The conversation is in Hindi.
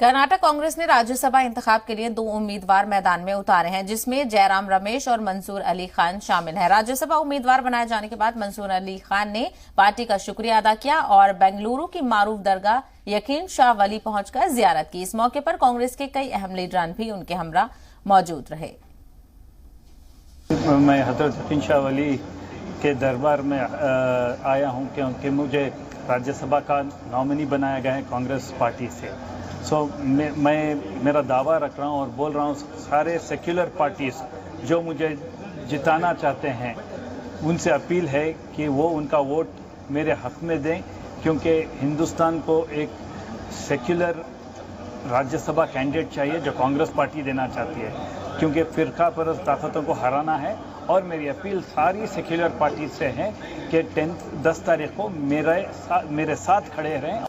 कर्नाटक कांग्रेस ने राज्यसभा इंतखाब के लिए 2 उम्मीदवार मैदान में उतारे हैं, जिसमें जयराम रमेश और मंसूर अली खान शामिल हैं। राज्यसभा उम्मीदवार बनाए जाने के बाद मंसूर अली खान ने पार्टी का शुक्रिया अदा किया और बेंगलुरु की मारूफ दरगाह यकीन शाह वली पहुंचकर जियारत की। इस मौके पर कांग्रेस के कई अहम लीडरान भी उनके हमरा मौजूद रहे। मैं हजरत यकीन शाह वली के दरबार में आया हूं क्योंकि मुझे राज्यसभा का नॉमिनी बनाया गया है कांग्रेस पार्टी से। मेरा दावा रख रहा हूं और बोल रहा हूं, सारे सेक्युलर पार्टीज जो मुझे जिताना चाहते हैं उनसे अपील है कि वो उनका वोट मेरे हक में दें, क्योंकि हिंदुस्तान को एक सेक्युलर राज्यसभा कैंडिडेट चाहिए जो कांग्रेस पार्टी देना चाहती है, क्योंकि फिरका परस्त ताकतों को हराना है। और मेरी अपील सारी सेक्युलर पार्टी से है कि 10 तारीख को मेरे साथ खड़े रहें।